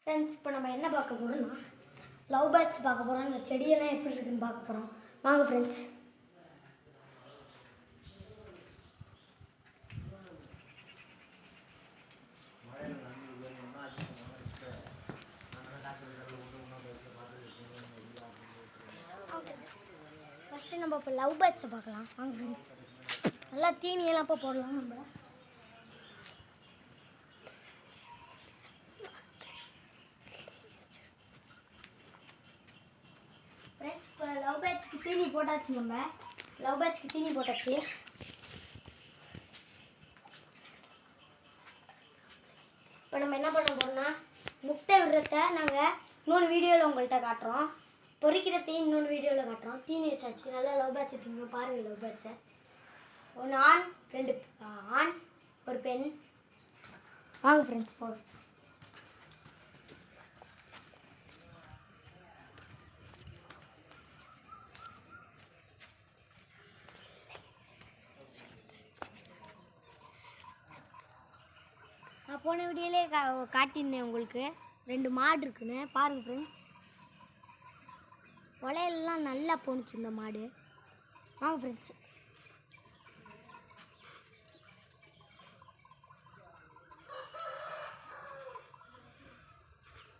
Friends, இப்போ நம்ம என்ன பார்க்க போகிறோம்னா லவ் பேர்ட்ஸ் பார்க்க போகிறோம். இந்த செடியெல்லாம் எப்படி இருக்குன்னு பார்க்க போகிறோம். வாங்க ஃப்ரெண்ட்ஸ். ஃபஸ்ட்டு நம்ம இப்போ லவ் பேர்ட்ஸை பார்க்கலாம். வாங்க ஃப்ரெண்ட்ஸ். நல்லா தீனியெல்லாம் இப்போ போடலாம். நம்ம ஃப்ரெண்ட்ஸ், இப்போ லவ் பேர்ட்ஸ்க்கு தீனி போட்டாச்சு. நம்ம லவ் பேர்ட்ஸ்க்கு தீனி போட்டாச்சு. இப்போ நம்ம என்ன பண்ண போகிறோம்னா முட்டை விடுறத நாங்கள் இன்னொன்று வீடியோவில் உங்கள்கிட்ட காட்டுறோம். பொறிக்கிற தீனி இன்னொன்று வீடியோவில் காட்டுறோம். தீனி வச்சாச்சு. நல்லா லவ் பேர்ட்ஸ் தீனி பாருங்கள். லவ் பேர்ட்ஸை ஒன்று ஆண், 2 ஆண், ஒரு பெண். வாங்க ஃப்ரெண்ட்ஸ் போதும். நான் போன வீடியோலே காட்டியிருந்தேன் உங்களுக்கு 2 மாடு இருக்குன்னு. பாருங்கள் ஃப்ரெண்ட்ஸ், உலையெல்லாம் நல்லா போணுச்சு இந்த மாடு. வாங்க ஃப்ரெண்ட்ஸ்.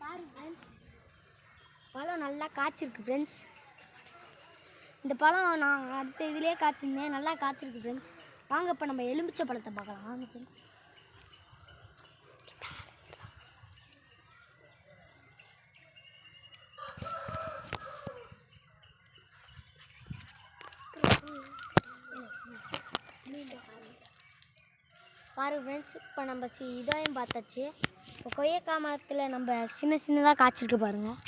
பாருங்க ஃப்ரெண்ட்ஸ், பழம் நல்லா காய்ச்சிருக்கு ஃப்ரெண்ட்ஸ். இந்த பழம் நான் அடுத்த இதிலே காய்ச்சிருந்தேன். நல்லா காய்ச்சிருக்கு ஃப்ரெண்ட்ஸ். வாங்க இப்போ நம்ம எலுமிச்சை பழத்தை பார்க்கலாம். வாங்க ஃப்ரெண்ட்ஸ். பாருங்க ஃப்ரெண்ட்ஸ், இப்போ நம்ம இதையும் பார்த்தாச்சு. இப்போ கொய்யக்காய் மரத்தில் நம்ம சின்னதாக காய்ச்சிருக்கு பாருங்கள்.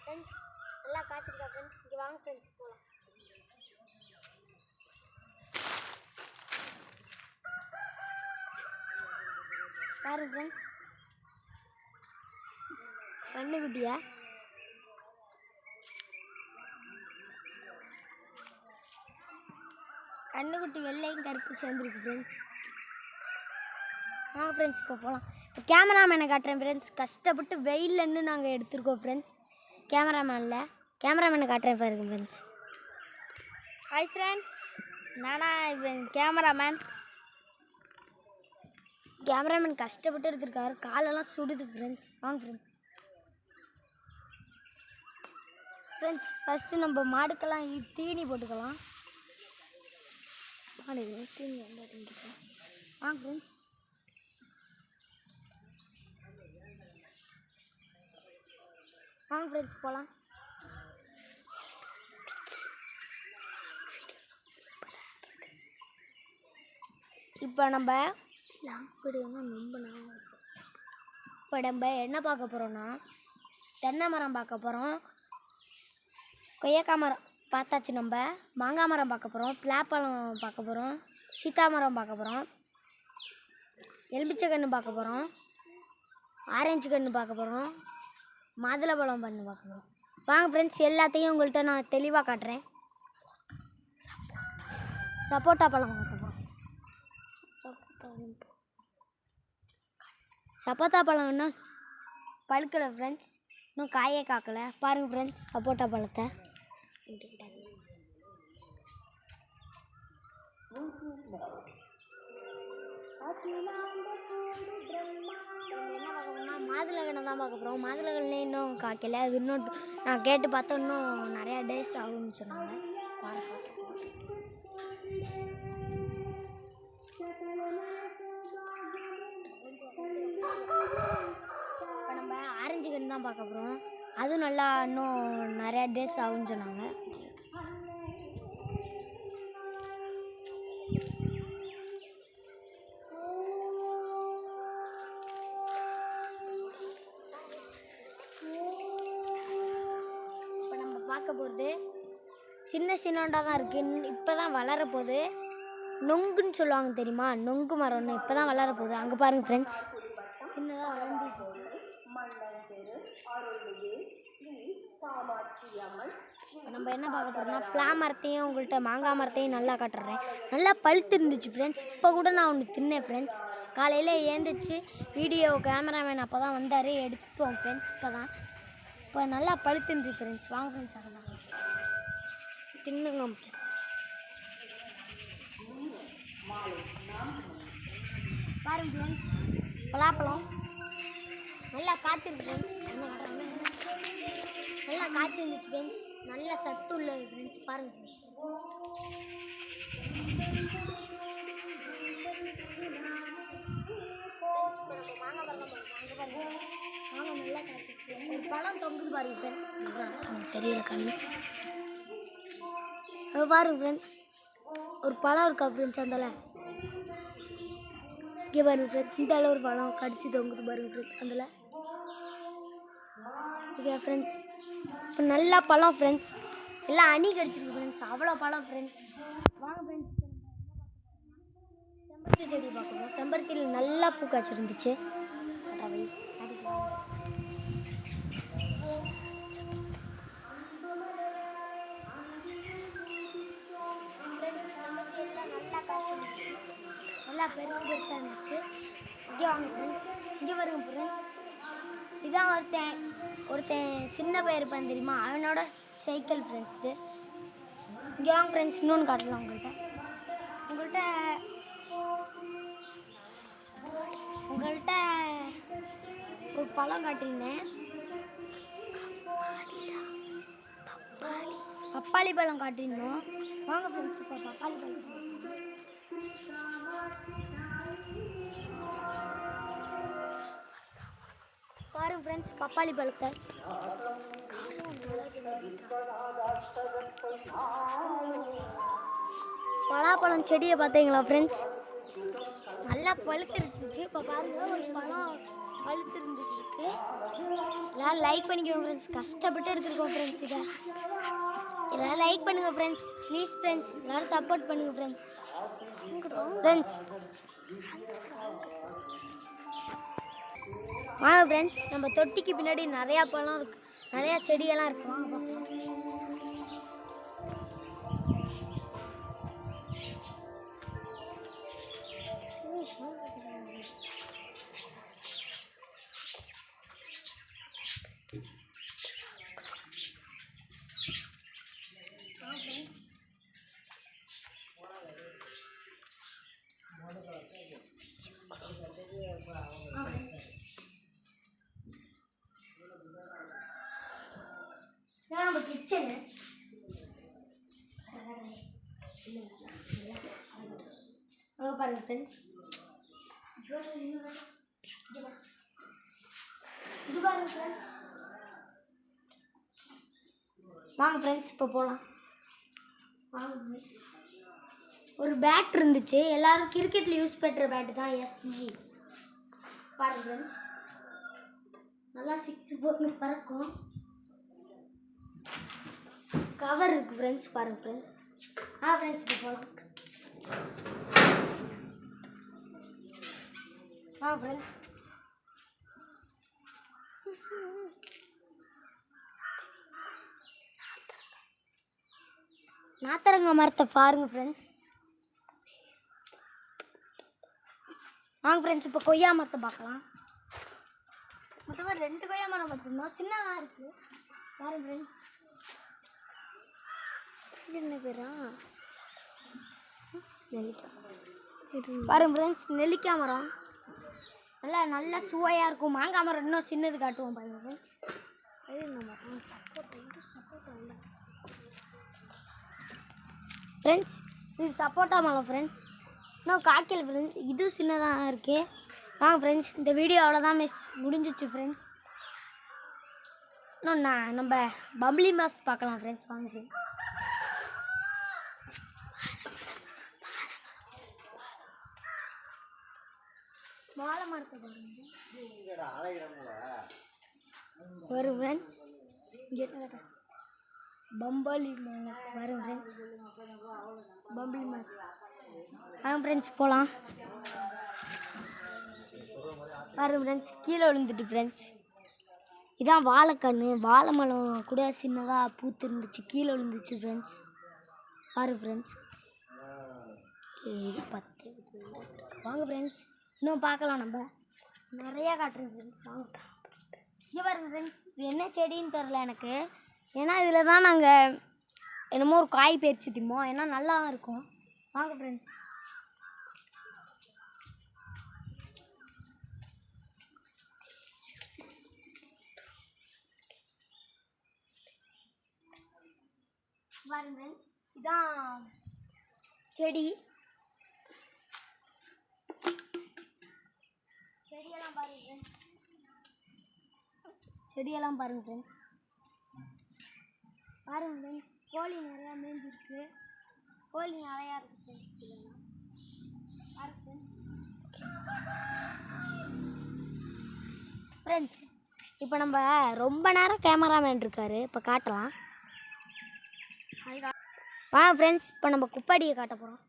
ஃப்ரெண்ட்ஸ், நல்லா காய்ச்சிருக்கா ஃப்ரெண்ட்ஸ். இங்கே வாங்க ஃப்ரெண்ட்ஸ் போகலாம். பாருங்க ஃப்ரெண்ட்ஸ், கண்ணுக்குட்டியா கண்ணுக்குட்டி வெள்ளையும் கருப்பு சேர்ந்துருக்கு ஃப்ரெண்ட்ஸ். ஃப்ரெண்ட்ஸ் இப்போ போகலாம். இப்போ கேமராமேனை காட்டுறேன் ஃப்ரெண்ட்ஸ். கஷ்டப்பட்டு வெயில்லன்னு நாங்கள் எடுத்துருக்கோம் ஃப்ரெண்ட்ஸ். கேமராமேனை காட்டுறேன் பாருங்க ஃப்ரெண்ட்ஸ். ஹாய் ஃப்ரெண்ட்ஸ், நானா கேமராமேன் கஷ்டப்பட்டு எடுத்துருக்காரு. காலெல்லாம் சுடுது ஃப்ரெண்ட்ஸ். வாங்க ஃப்ரெண்ட்ஸ், ஃபஸ்ட்டு நம்ம மாடுக்கெல்லாம் தீனி போட்டுக்கலாம். தீனி வந்து திங்கிக்கலாம். வாங்க ஃப்ரெண்ட்ஸ். போகலாம். இப்போ நம்ம என்ன பார்க்க போகிறோன்னா தென்னை மரம் பார்க்க போகிறோம். கொய்யக்காய் மரம் பார்த்தாச்சு. நம்ம மாங்காய் மரம் பார்க்க போகிறோம். பிளாப்பழம் பார்க்க போகிறோம். சீத்தா மரம் பார்க்க போகிறோம். எலுமிச்சை கன்று பார்க்க போகிறோம். ஆரஞ்சு கன்று பார்க்க போகிறோம். மாதுளம்பழம் பண்ணு பார்க்க போகிறோம். வாங்க ஃப்ரெண்ட்ஸ், எல்லாத்தையும் உங்கள்கிட்ட நான் தெளிவாக காட்டுறேன். சப்போட்டா பழம் பார்க்க போகிறோம். சப்போட்டா பழம் இன்னும் பழுக்கலை ஃப்ரெண்ட்ஸ். இன்னும் காயே காக்கலை. பாருங்கள் ஃப்ரெண்ட்ஸ், சப்போட்டா பழத்தை மாதுளை தான் பார்க்க போகிறோம். மாதுளை இன்னும் காய்க்கலை. அது இன்னும் நான் கேட்டு பார்த்தா இன்னும் நிறையா டேஸ் ஆகும்னு சொன்னாங்க. இப்போ நம்ம ஆரஞ்சு கன்று தான் பார்க்க போகிறோம். அதுவும் நல்லா இன்னும் நிறையா டேஸ் ஆகும்னு சொன்னாங்க. இப்போ நம்ம பார்க்க போகிறது சின்னதாக தான் இருக்குது. இப்போ தான் வளரப்போகுது. நொங்குன்னு சொல்லுவாங்க தெரியுமா? நொங்கு மரம்னு இப்போ தான் வளரப்போகுது. அங்கே பாருங்கள் ஃப்ரெண்ட்ஸ், சின்னதாக வளர்ந்து. நம்ம என்ன பார்க்க போகிறோம்னா பலா மரத்தையும் உங்கள்கிட்ட மாங்காய் மரத்தையும் நல்லா காட்டுறேன். நல்லா பழுத்து இருந்துச்சு ஃப்ரெண்ட்ஸ். இப்போ கூட நான் ஒன்று தின்னேன் ஃப்ரெண்ட்ஸ். காலையில் ஏந்திரிச்சு வீடியோ கேமராமேன் அப்போ தான் வந்தார், எடுத்தோம் ஃப்ரெண்ட்ஸ். இப்போ நல்லா பழுத்து இருந்துச்சு ஃப்ரெண்ட்ஸ். வாங்க ஃப்ரெண்ட்ஸ் அதெல்லாம் தின்னுங்க. பாருங்க ஃப்ரெண்ட்ஸ், பலாப்பழம் நல்லா காய்ச்சிருக்கு ஃப்ரெண்ட்ஸ். நல்லா காய்ச்சி இருந்துச்சு ஃப்ரெண்ட்ஸ். நல்ல சத்து உள்ளது ஃப்ரெண்ட்ஸ். பாருங்க மாங்காய் நல்லா காய்ச்சி ஒரு பழம் தொங்குது பாருங்க ஃப்ரெண்ட்ஸ். தெரியல கண்ணு பாருங்க ஃப்ரெண்ட்ஸ். ஒரு பழம் இருக்கா ஃப்ரெண்ட்ஸ் அந்தால இங்கே பாருங்க ஃப்ரெண்ட்ஸ். இந்த அளவு ஒரு பழம் கடிச்சு தொங்குது பாருங்க ஃப்ரெண்ட்ஸ் அதில். ஓகே ஃப்ரெண்ட்ஸ், இப்போ நல்லா பழம் ஃப்ரெண்ட்ஸ். எல்லாம் அணி கடிச்சிருக்கு ஃப்ரெண்ட்ஸ். அவ்வளோ பழம் ஃப்ரெண்ட்ஸ். வாங்க ஃப்ரெண்ட்ஸ், செம்பருத்தி செடி பார்க்கணும். செம்பருத்தியில் நல்லா பூ காய்ச்சிருந்துச்சு. நல்லா பெருசு பெருசாக இருந்துச்சு. இங்கே வாங்க ஃப்ரெண்ட்ஸ், இங்கே வருங்க ஃப்ரெண்ட்ஸ். இதான் ஒருத்தன் சின்ன பையன் இருப்பான் தெரியுமா, அவனோட சைக்கிள் ஃப்ரெண்ட்ஸ் இது. இங்கே வாங்க ஃப்ரெண்ட்ஸ், இன்னொன்று காட்டலாம் உங்கள்கிட்ட ஒரு பழம் காட்டியிருந்தேன். பப்பாளி பழம் காட்டியிருந்தோம். வாங்க ஃப்ரெண்ட்ஸ், இப்போ பப்பாளி பழம் பாருங்க ஃப்ரெண்ட்ஸ். பப்பாளி பழத்தை பலாப்பழம் செடியை பார்த்தீங்களா ஃப்ரெண்ட்ஸ், நல்லா பழுத்து இருந்துச்சு. இப்போ பாருங்க ஒரு பழம் பழுத்து இருந்துச்சு. எல்லாம் லைக் பண்ணிக்கோங்க ஃப்ரெண்ட்ஸ். கஷ்டப்பட்டு எடுத்துருக்கோம் ஃப்ரெண்ட்ஸ். எல்லாம் லைக் பண்ணுங்கள் ஃப்ரெண்ட்ஸ், ப்ளீஸ் ஃப்ரெண்ட்ஸ். எல்லோரும் சப்போர்ட் பண்ணுங்கள் ஃப்ரெண்ட்ஸ். வாங்க ஃப்ரெண்ட்ஸ், நம்ம தொட்டிக்கு பின்னாடி நிறையா பழம் இருக்கு, நிறையா செடியெல்லாம் இருக்கு. வாங்க பார்க்கலாம். நம்ம கிச்சனு பாருங்க ஃப்ரெண்ட்ஸ். இது பாருங்க ஃப்ரெண்ட்ஸ். வாங்க ஃப்ரெண்ட்ஸ், இப்போ போகலாம். வாங்க ஃப்ரெண்ட்ஸ், ஒரு பேட் இருந்துச்சு. எல்லோரும் கிரிக்கெட்டில் யூஸ் பண்ணுற பேட்டு தான், எஸ்ஜி. பாருங்க ஃப்ரெண்ட்ஸ், நல்லா 6 போட்டு பறக்கும். கவர் இருக்குது ஃப்ரெண்ட்ஸ். பாருங்க ஃப்ரெண்ட்ஸ். ஃப்ரெண்ட்ஸ் இப்போ போகலாம். ஃப்ரெண்ட்ஸ், நாத்தரங்க மரத்தை பாருங்க ஃப்ரெண்ட்ஸ். வாங்க ஃப்ரெண்ட்ஸ், இப்போ கொய்யா மரத்தை பார்க்கலாம். மொத்தமாக 2 கொய்யா மரம் மட்டும்தான், சின்னதாக இருக்குது. பாருங்க ஃப்ரெண்ட்ஸ், இது என்ன பேரா, நெல்லிக்காய். பாருங்க ஃப்ரெண்ட்ஸ், நெல்லிக்காய் மரம் நல்லா சுவையாக இருக்கும். மாங்காய் மரம் இன்னும் சின்னது காட்டுவோம் பாருங்க ஃப்ரெண்ட்ஸ். இது என்ன மரம், சப்போட்டா இல்லை ஃப்ரெண்ட்ஸ், இது சப்போட்டா மரம் ஃப்ரெண்ட்ஸ். இன்னும் காய்க்கல ஃப்ரெண்ட்ஸ், இதுவும் சின்னதாக இருக்குது. வாங்க ஃப்ரெண்ட்ஸ், இந்த வீடியோ அவ்வளோதான் முடிஞ்சிச்சு ஃப்ரெண்ட்ஸ். இன்னும் நம்ம பப்ளி மாஸ் பார்க்கலாம் ஃப்ரெண்ட்ஸ். வாங்க ஃப்ரெண்ட்ஸ், வாழை மரத்தை வரும் ஃப்ரெண்ட்ஸ். இங்கே பம்பாளி மரத்தை வரும் ஃப்ரெண்ட்ஸ். பம்பளி மாஸ். ஃப்ரெண்ட்ஸ் போகலாம். பாருங்க ஃப்ரெண்ட்ஸ், கீழே விழுந்துட்டு ஃப்ரெண்ட்ஸ். இதான் வாழைக்கன்று, வாழை மரம் கூட சின்னதாக பூத்து இருந்துச்சு, கீழே விழுந்துச்சு ஃப்ரெண்ட்ஸ். பாரு ஃப்ரெண்ட்ஸ், 10 வாங்க ஃப்ரெண்ட்ஸ், இன்னும் பார்க்கலாம். நம்ம நிறையா காட்டுறேன் ஃப்ரெண்ட்ஸ். வாங்க இங்கே பாருங்க ஃப்ரெண்ட்ஸ், இது என்ன செடின்னு தெரில எனக்கு. ஏன்னா இதில் தான் நாங்கள் என்னமோ ஒரு காய் பறிச்சு திம்போம். ஏன்னா நல்லா இருக்கும். வாங்க ஃப்ரெண்ட்ஸ். பாருங்க ஃப்ரெண்ட்ஸ், இதான் செடி. செடியெல்லாம் பாருங்க ஃப்ரெண்ட்ஸ், செடியெல்லாம் பாருங்க ஃப்ரெண்ட்ஸ். பாருங்க ஃப்ரெண்ட்ஸ், கோழி நிறையா மேய்ஞ்சிருக்கு. கோழி நிறையா இருக்குது ஃப்ரெண்ட்ஸ். இதெல்லாம் பாருங்க ஃப்ரெண்ட்ஸ். இப்போ நம்ம ரொம்ப நேரம் கேமராமேன் இருக்காரு, இப்போ காட்டலாம். வாங்க ஃப்ரெண்ட்ஸ், இப்போ நம்ம குப்படியை காட்ட போகிறோம்.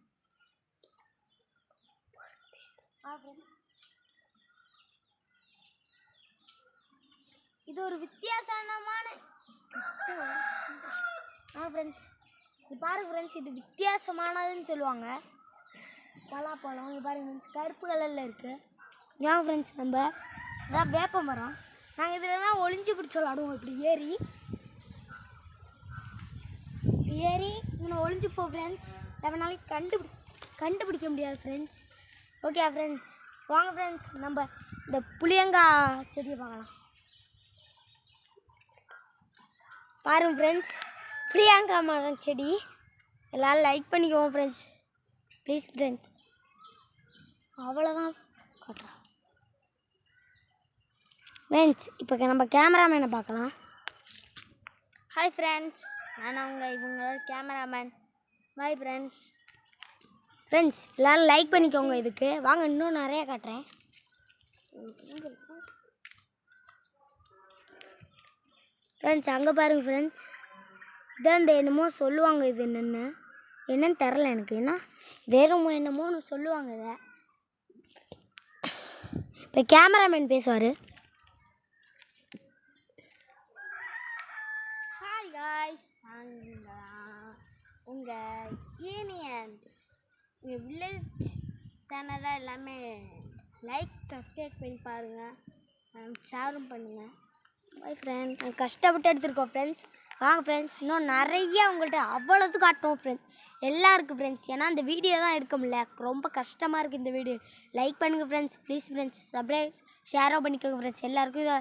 இது ஒரு வித்தியாசமான ஃப்ரெண்ட்ஸ், இது பாருங்க ஃப்ரெண்ட்ஸ், இது வித்தியாசமானதுன்னு சொல்லுவாங்க. பலாப்பழம் இது பாருங்க ஃப்ரெண்ட்ஸ், கருப்பு கலரில் இருக்குது. ஏன் ஃப்ரெண்ட்ஸ், நம்ம இதான் வேப்ப மரம். நாங்கள் இதில் தான் ஒளிஞ்சு பிடிச்சி விளாடுவோம். இப்படி ஏறி இன்னும் ஒளிஞ்சுப்போம் ஃப்ரெண்ட்ஸ். எவனாலையும் கண்டுபிடிக்க முடியாது ஃப்ரெண்ட்ஸ். ஓகே ஃப்ரெண்ட்ஸ், வாங்க ஃப்ரெண்ட்ஸ், நம்ம இந்த புளியங்காய் செடியை பார்க்கலாம். பாருங்க ஃப்ரெண்ட்ஸ், புளியங்காய் மரம் செடி. எல்லோரும் லைக் பண்ணிக்குவோம் ஃப்ரெண்ட்ஸ், ப்ளீஸ் ஃப்ரெண்ட்ஸ். அவ்வளோதான் காட்டுறோம் ஃப்ரெண்ட்ஸ். இப்போ நம்ம கேமராமேனை பார்க்கலாம். ஹாய் ஃப்ரெண்ட்ஸ், நான் இவங்களோட கேமராமேன். Bye friends. ஃப்ரெண்ட்ஸ், எல்லோரும் லைக் பண்ணிக்கோங்க இதுக்கு. வாங்க இன்னும் நிறையா காட்டுறேன். ஃப்ரெண்ட்ஸ், அங்கே பாருங்கள் ஃப்ரெண்ட்ஸ், இதான் இந்த என்னமோ சொல்லுவாங்க. இது என்னன்னு தெரில எனக்கு. ஏன்னா இதே என்னமோன்னு சொல்லுவாங்க. இதை இப்போ கேமராமேன் பேசுவார். ஹாய் காய்ஸ், உங்கள் யூனியன் உங்கள் வில்லேஜ் சேனலை எல்லாமே லைக் சப்ஸ்கிரைப் பண்ணி பாருங்கள், ஷேரும் பண்ணுங்கள். Bye friends. கஷ்டப்பட்டு எடுத்துருக்கோம் ஃப்ரெண்ட்ஸ். வாங்க ஃப்ரெண்ட்ஸ், இன்னும் நிறையா உங்கள்கிட்ட அவ்வளோது காட்டுவோம் ஃப்ரெண்ட்ஸ். எல்லாருக்கும் ஃப்ரெண்ட்ஸ். ஏன்னா இந்த வீடியோ தான் எடுக்க முடியல, ரொம்ப கஷ்டமாக இருக்குது இந்த வீடியோ. லைக் பண்ணுங்கள் ஃப்ரெண்ட்ஸ், ப்ளீஸ் ஃப்ரெண்ட்ஸ். சப்ஸ்கிரைப் ஷேரும் பண்ணிக்கோங்க ஃப்ரெண்ட்ஸ். எல்லாருக்கும் இதை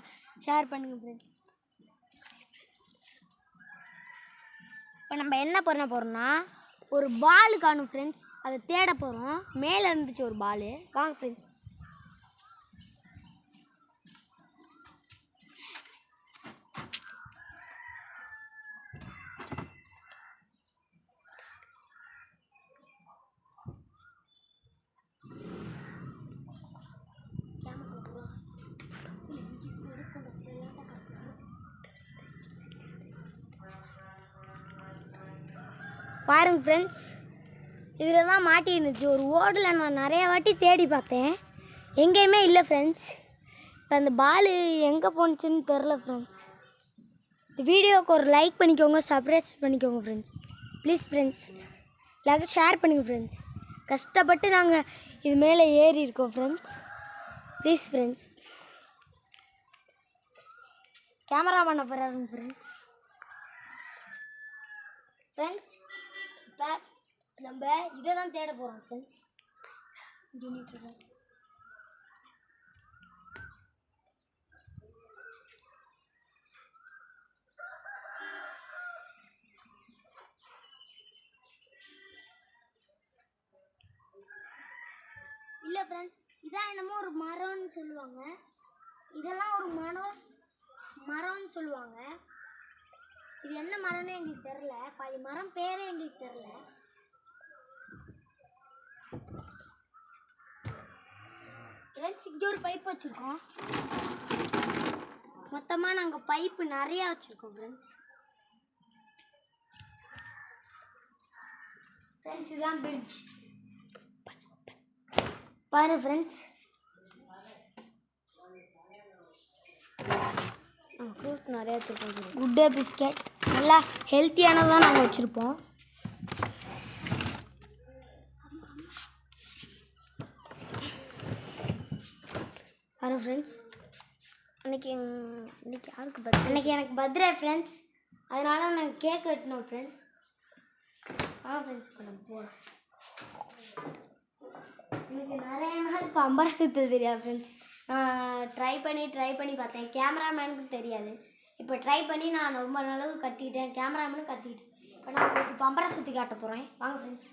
ஷேர் பண்ணுங்கள் ஃப்ரெண்ட்ஸ். இப்போ நம்ம என்ன பண்ண போகிறோம்னா, ஒரு பால் காணும் ஃப்ரெண்ட்ஸ், அதை தேட போகிறோம். மேலே இருந்துச்சு ஒரு பால். வாங்க ஃப்ரெண்ட்ஸ். பாருங்க ஃப்ரெண்ட்ஸ், இதில் தான் மாட்டி இருந்துச்சு. ஒரு ஓடில் நான் நிறையா வாட்டி தேடி பார்த்தேன், எங்கேயுமே இல்லை ஃப்ரெண்ட்ஸ். இப்போ அந்த பால் எங்கே போணுச்சுன்னு தெரில ஃப்ரெண்ட்ஸ். இந்த வீடியோவுக்கு ஒரு லைக் பண்ணிக்கோங்க, சப்ஸ்கிரைப் பண்ணிக்கோங்க ஃப்ரெண்ட்ஸ், ப்ளீஸ் ஃப்ரெண்ட்ஸ். எல்லாருக்கும் ஷேர் பண்ணுங்கள் ஃப்ரெண்ட்ஸ். கஷ்டப்பட்டு நாங்கள் இது மேலே ஏறி இருக்கோம் ஃப்ரெண்ட்ஸ், ப்ளீஸ் ஃப்ரெண்ட்ஸ். கேமரா பண்ண போகிறாருங்க ஃப்ரெண்ட்ஸ். ஃப்ரெண்ட்ஸ், இப்போ நம்ம இதை தான் தேட போகிறோம் ஃப்ரெண்ட்ஸ். இல்லை ஃப்ரெண்ட்ஸ், இதான் என்னமோ ஒரு மரம்னு சொல்லுவாங்க. இதெல்லாம் ஒரு மரம்னு சொல்லுவாங்க. இது என்ன மரம்னு எங்களுக்கு தெரில. பாதி மரம் பேரே எங்களுக்கு தெரில. ஃப்ரெண்ட்ஸ், இங்கே ஒரு பைப் வச்சுருக்கோம். மொத்தமாக நாங்கள் பைப்பு நிறையா வச்சுருக்கோம் ஃப்ரெண்ட்ஸ். ஃப்ரெண்ட்ஸ், இதுதான் பிரிட்ஜ். பாரு ஃப்ரெண்ட்ஸ், வச்சுருக்கோம். குட் டே பிஸ்கெட் நல்லா ஹெல்த்தியானதான் நாங்கள் வச்சுருப்போம். பாருங்க ஃப்ரெண்ட்ஸ், இன்னைக்கு யாருக்கு பர்த்டே? அன்றைக்கி எனக்கு பர்த்டே ஃப்ரெண்ட்ஸ், அதனால் நான் கேக் வெட்டினோம் ஃப்ரெண்ட்ஸ். ஃப்ரெண்ட்ஸ் இப்போ நம்ம போகலாம். எனக்கு நிறைய நாள் பம்பரம் சுற்ற தெரியாது ஃப்ரெண்ட்ஸ். நான் ட்ரை பண்ணி பார்த்தேன். கேமராமேனுக்கு தெரியாது. இப்போ ட்ரை பண்ணி நான் ரொம்ப அளவு கட்டிக்கிட்டேன். கேமராமேனும் கட்டிக்கிட்டேன். இப்போ நான் உங்களுக்கு பம்பரம் சுற்றி காட்ட போகிறேன். வாங்க ஃப்ரெண்ட்ஸ்.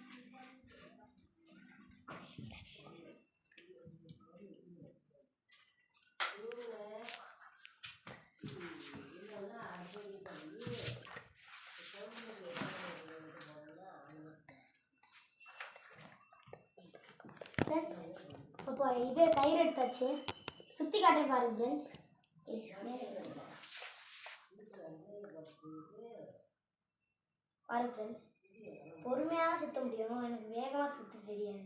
ஃப்ரெண்ட்ஸ் இப்போ இது கயிறு எடுத்தாச்சு. சுற்றி காட்டுற பாருங்க ஃப்ரெண்ட்ஸ். பாருங்க ஃப்ரெண்ட்ஸ், பொறுமையாக சுற்ற முடியும். எனக்கு வேகமாக சுற்ற தெரியாது.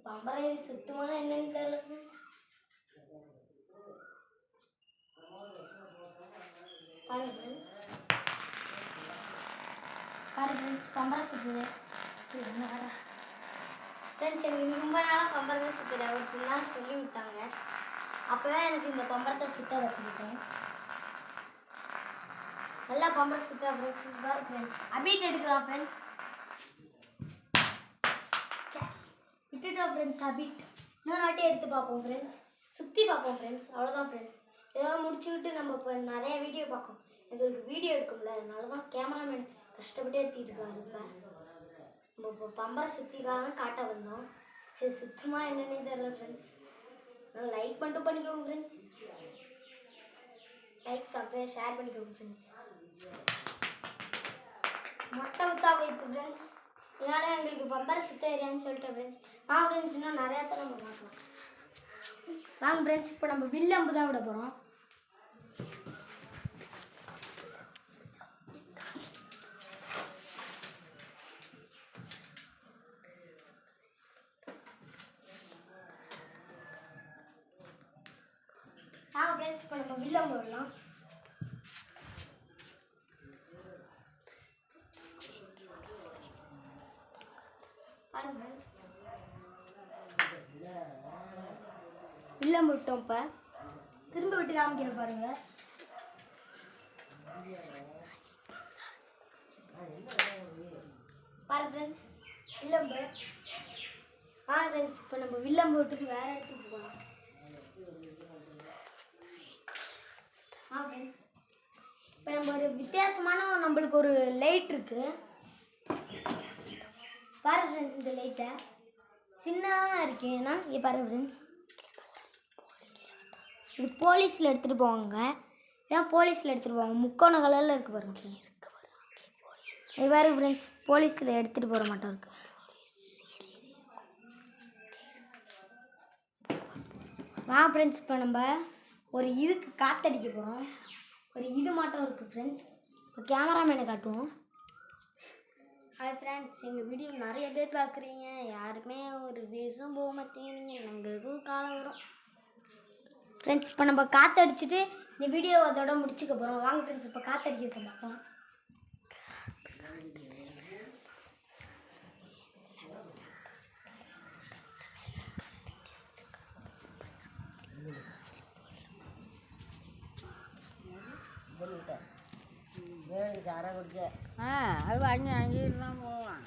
பம்பரம் சுத்தமாக என்னன்னு தெரியல ஃப்ரெண்ட்ஸ். பாருங்க ஃப்ரெண்ட்ஸ், பம்பரம் சுற்றுது. ஃப்ரெண்ட்ஸ், எனக்கு ரொம்ப நாளாக பம்பரமே சுற்றலை. ஒருத்தர் தான் சொல்லி கொடுத்தாங்க. அப்போ தான் எனக்கு இந்த பம்பரத்தை சுற்ற கற்றுக்கிட்டேன். நல்லா பம்பரம் சுற்ற ஃப்ரெண்ட்ஸ். பாரு ஃப்ரெண்ட்ஸ், அபீட் எடுக்கலாம் ஃப்ரெண்ட்ஸ். விட்டுட்டோம் ஃப்ரெண்ட்ஸ் அபீட். இன்னொரு வாட்டி எடுத்து பார்ப்போம் ஃப்ரெண்ட்ஸ். சுற்றி பார்ப்போம் ஃப்ரெண்ட்ஸ். அவ்வளோதான் ஃப்ரெண்ட்ஸ். ஏதாவது முடிச்சுக்கிட்டு நம்ம இப்போ நிறைய வீடியோ பார்க்கணும். எங்களுக்கு வீடியோ எடுக்க முடியல. அதனால தான் கேமராமேன் கஷ்டப்பட்டு எடுத்துகிட்டு இருக்காரு. இப்போ நம்ம இப்போ பம்பரை சுற்றிக்காக காட்ட வந்தோம். இது சுத்தமாக என்னென்னு தெரியல ஃப்ரெண்ட்ஸ். நான் லைக் மட்டும் பண்ணிக்கோங்க ஃப்ரெண்ட்ஸ். லைக் சப்ஸ்கிரைப் ஷேர் பண்ணிக்கோங்க ஃப்ரெண்ட்ஸ். மொட்டை ஊற்றா வைத்து ஃப்ரெண்ட்ஸ். இதனால் எங்களுக்கு பம்பரை சுத்த ஏரியான்னு சொல்லிட்டு ஃப்ரெண்ட்ஸ். வாங்க ஃப்ரெண்ட்ஸ், இன்னும் நிறையா தான் நம்ம பார்க்கலாம். வாங்க ஃப்ரெண்ட்ஸ், இப்போ நம்ம வில் அம்பு தான் விட போகிறோம். வாங்க ஃப்ரெண்ட்ஸ், இப்போ நம்ம வில் அம்பு விடலாம். பாருங்க ஃப்ரெண்ட்ஸ், வில்லம்பு விட்டோம். இப்போ திரும்ப விட்டு காமிக்கிற பாருங்க. பாருங்க ஃப்ரெண்ட்ஸ், வில்லம்பு. ஃப்ரெண்ட்ஸ், இப்போ நம்ம வில்லம்பு விட்டுட்டு வேற இடத்துக்கு போகலாம். ஃப்ரெண்ட்ஸ், இப்போ நம்ம ஒரு வித்தியாசமான நம்மளுக்கு ஒரு லைட் இருக்கு. பாருங்க ஃப்ரெண்ட்ஸ், இந்த லைட்டை சின்னதாக இருக்கு. ஏன்னா இங்கே பாருங்க ஃப்ரெண்ட்ஸ், இது போலீஸில் எடுத்துகிட்டு போவாங்க. இதான் போலீஸில் எடுத்துகிட்டு போவாங்க. முக்கோண கலரில் இருக்குது பாருங்க. இது பாருங்க ஃப்ரெண்ட்ஸ், போலீஸில் எடுத்துகிட்டு போகிற மாட்டோம் இருக்குது. ஃப்ரெண்ட்ஸ், இப்போ நம்ம ஒரு இதுக்கு காற்றடிக்க போகிறோம். ஒரு இது மட்டும் இருக்குது ஃப்ரெண்ட்ஸ். இப்போ கேமராமேனை காட்டுவோம். ஹாய் ஃப்ரெண்ட்ஸ், எங்கள் வீடியோ நிறைய பேர் பார்க்குறீங்க. யாருக்குமே ஒரு வியூஸும் போக மாட்டேங்கிறீங்க. எங்களுக்கும் காலம் வரும் ஃப்ரெண்ட்ஸ். இப்போ நம்ம காற்றடிச்சிட்டு இந்த வீடியோ அதோட முடிச்சுக்க போகிறோம். வாங்க ஃப்ரெண்ட்ஸ், இப்போ காற்றடிக்க மாட்டோம். அது அங்கேயும் போவான்.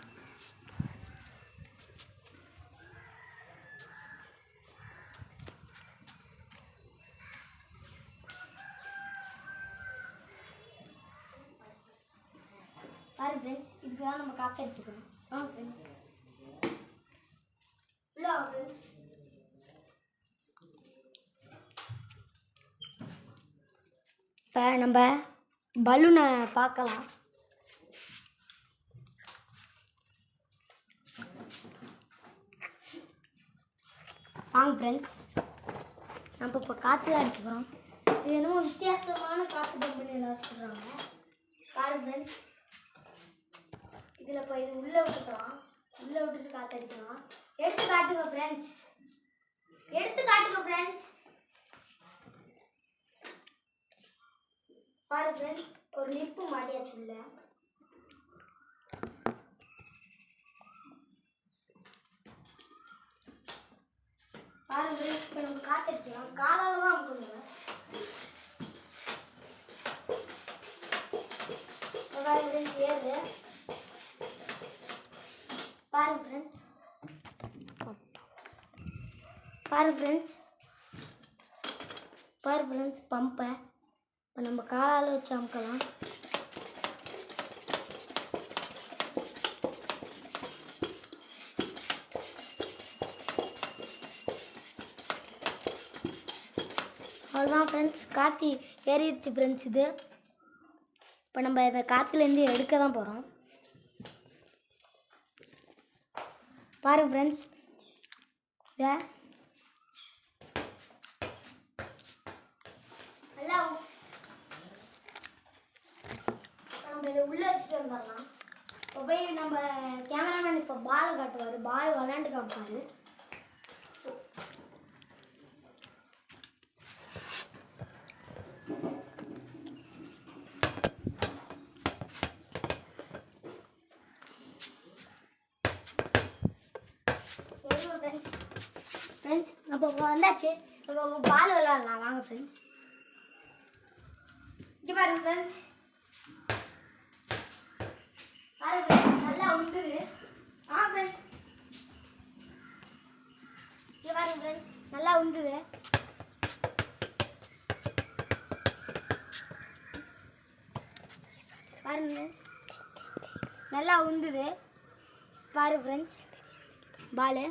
பாரு ஃப்ரெண்ட்ஸ், இதுக்கு தான் நம்ம காற்று எடுத்துக்கணும். ஃப்ரெண்ட்ஸ், இல்லை ஃப்ரெண்ட்ஸ், இப்போ நம்ம பலூனை பார்க்கலாம். வாங்க ஃப்ரெண்ட்ஸ், நம்ம இப்போ காற்று அடிச்சுக்கிறோம். இது என்னமோ வித்தியாசமான காற்று பம்புன்னு எல்லாரும் சொல்கிறாங்க. பாருங்க ஃப்ரெண்ட்ஸ், இதில் இப்போ இது உள்ளே விட்டுக்கலாம். உள்ளே விட்டுட்டு காற்று அடிக்கலாம். எடுத்து காட்டுங்க ஃப்ரெண்ட்ஸ். எடுத்து காட்டுங்க ஃப்ரெண்ட்ஸ். பாரு ஃப்ரெண்ட்ஸ், ஒரு நிப்பு மாட்டியாச்சு உள்ள. பாருங்க ஃப்ரெண்ட்ஸ், இப்போ நம்ம காத்தடிக்கலாம். காலால தான் அமுக்கணுங்க. பாருங்க ஃப்ரெண்ட்ஸ், ஏறுது. பாருங்க ஃப்ரெண்ட்ஸ், பாருங்க ஃப்ரெண்ட்ஸ், பாரு ஃப்ரெண்ட்ஸ் பம்பை இப்போ நம்ம காலால் வச்சு அமுக்கலாம். அவ்வளோதான் ஃப்ரெண்ட்ஸ், காற்று ஏறிடுச்சு ஃப்ரெண்ட்ஸ். இது இப்போ நம்ம இந்த காற்றுலேருந்து எடுக்க தான் போகிறோம். பாருங்க ஃப்ரெண்ட்ஸ், இதை நல்லா நம்ம இதை உள்ளே வச்சுட்டு வந்துடலாம். இப்போ போய் நம்ம கேமராமேன் இப்போ பால் காட்டுவார். பால் விளாண்டு காமிப்பார். ஃப்ரெண்ட்ஸ் நம்ம வந்தாச்சு. நம்ம பால் விளாட்லாம் வாங்க ஃப்ரெண்ட்ஸ். இங்கே பாருங்க ஃப்ரெண்ட்ஸ், பாருங்க ஃப்ரெண்ட்ஸ் நல்லா உந்துது. ஃப்ரெண்ட்ஸ் இங்கே பாருங்க ஃப்ரெண்ட்ஸ் நல்லா உந்துது. பாருங்க ஃப்ரெண்ட்ஸ் நல்லா உந்துது. பாருங்க ஃப்ரெண்ட்ஸ் பால்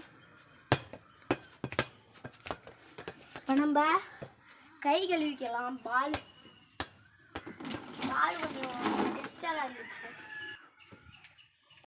இப்போ நம்ம கை கழுவிக்கலாம். பால் கொஞ்சம் டெஸ்டாக இருந்துச்சு.